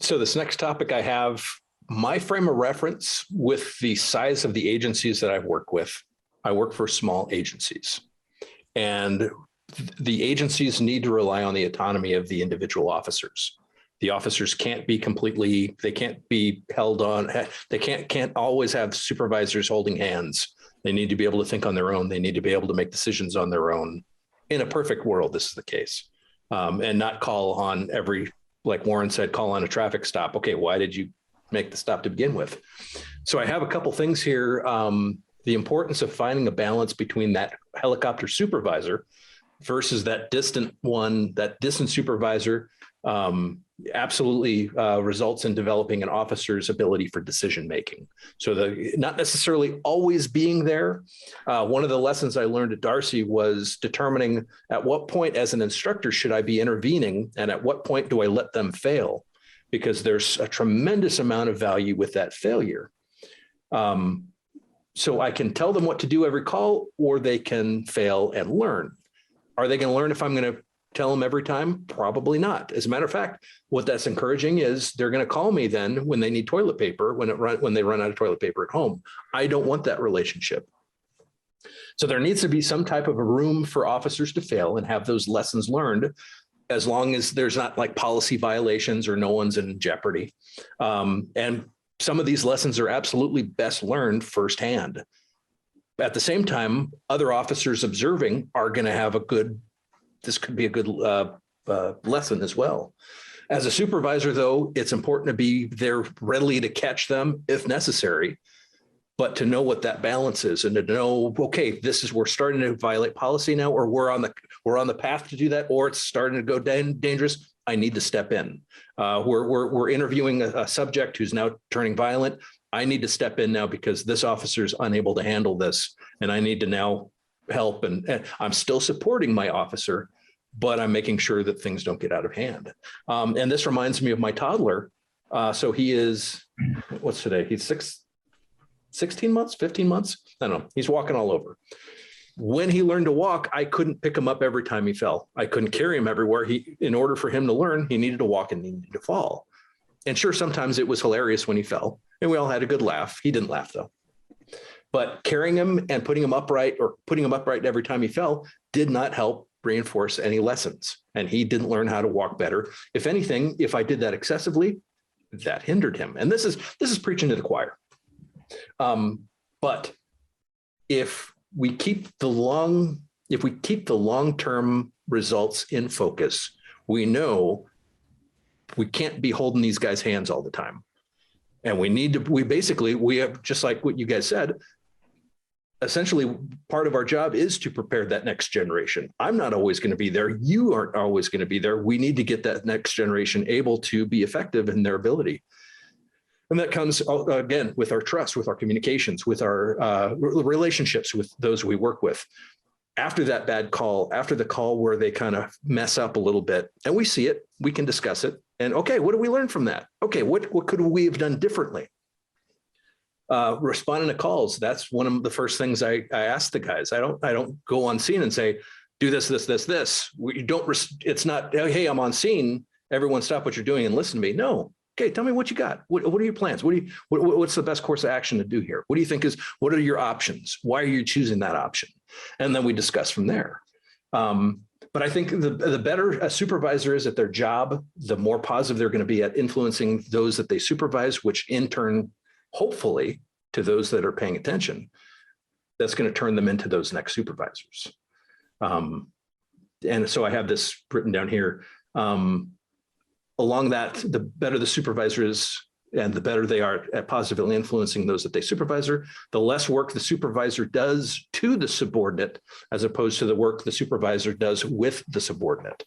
So this next topic I have, my frame of reference with the size of the agencies that I've worked with. I work for small agencies, and the agencies need to rely on the autonomy of the individual officers. The officers can't be completely, they can't be held on, they can't always have supervisors holding hands. They need to be able to think on their own. They need to be able to make decisions on their own. In a perfect world, this is the case. And not call on every, like Warren said, call on a traffic stop. Okay, why did you make the stop to begin with? So I have a couple things here. The importance of finding a balance between that helicopter supervisor versus that distant one, that distant supervisor absolutely results in developing an officer's ability for decision making. So not necessarily always being there. One of the lessons I learned at Darcy was determining at what point as an instructor should I be intervening and at what point do I let them fail? Because there's a tremendous amount of value with that failure. So I can tell them what to do every call, or they can fail and learn. Are they going to learn if I'm going to tell them every time? Probably not. As a matter of fact, what that's encouraging is they're going to call me then when they need toilet paper, when they run out of toilet paper at home. I don't want that relationship. So there needs to be some type of a room for officers to fail and have those lessons learned, as long as there's not like policy violations or no one's in jeopardy. And some of these lessons are absolutely best learned firsthand. At the same time, other officers observing are going to have this could be a good lesson as well. As a supervisor, though, it's important to be there readily to catch them if necessary, but to know what that balance is and to know, okay, we're starting to violate policy now, or we're on the path to do that, or it's starting to go dangerous. I need to step in. We're interviewing a subject who's now turning violent. I need to step in now because this officer is unable to handle this, and I need to now help. And I'm still supporting my officer, but I'm making sure that things don't get out of hand. And this reminds me of my toddler. So he is, what's today? He's 16 months, 15 months. I don't know. He's walking all over. When he learned to walk, I couldn't pick him up every time he fell. I couldn't carry him everywhere. In order for him to learn, he needed to walk and he needed to fall. And sure, sometimes it was hilarious when he fell, and we all had a good laugh. He didn't laugh though. But carrying him and putting him upright every time he fell did not help reinforce any lessons. And he didn't learn how to walk better. If anything, if I did that excessively, that hindered him. And this is preaching to the choir. But if we keep the long-term results in focus, we know we can't be holding these guys' hands all the time. And we have, just like what you guys said, essentially part of our job is to prepare that next generation. I'm not always going to be there. You aren't always going to be there. We need to get that next generation able to be effective in their ability. And that comes, again, with our trust, with our communications, with our relationships with those we work with. After that bad call, after the call where they kind of mess up a little bit, and we see it, we can discuss it. And okay, what do we learn from that? Okay, what could we have done differently? Responding to calls, that's one of the first things I ask the guys. I don't go on scene and say, do this. It's not, hey, I'm on scene. Everyone stop what you're doing and listen to me. No. Okay, tell me what you got. What are your plans? What's the best course of action to do here? What do you think what are your options? Why are you choosing that option? And then we discuss from there. But I think the better a supervisor is at their job, the more positive they're going to be at influencing those that they supervise, which in turn, hopefully, to those that are paying attention, that's going to turn them into those next supervisors. And so I have this written down here. Along that, the better the supervisor is and the better they are at positively influencing those that they supervise, the less work the supervisor does to the subordinate, as opposed to the work the supervisor does with the subordinate.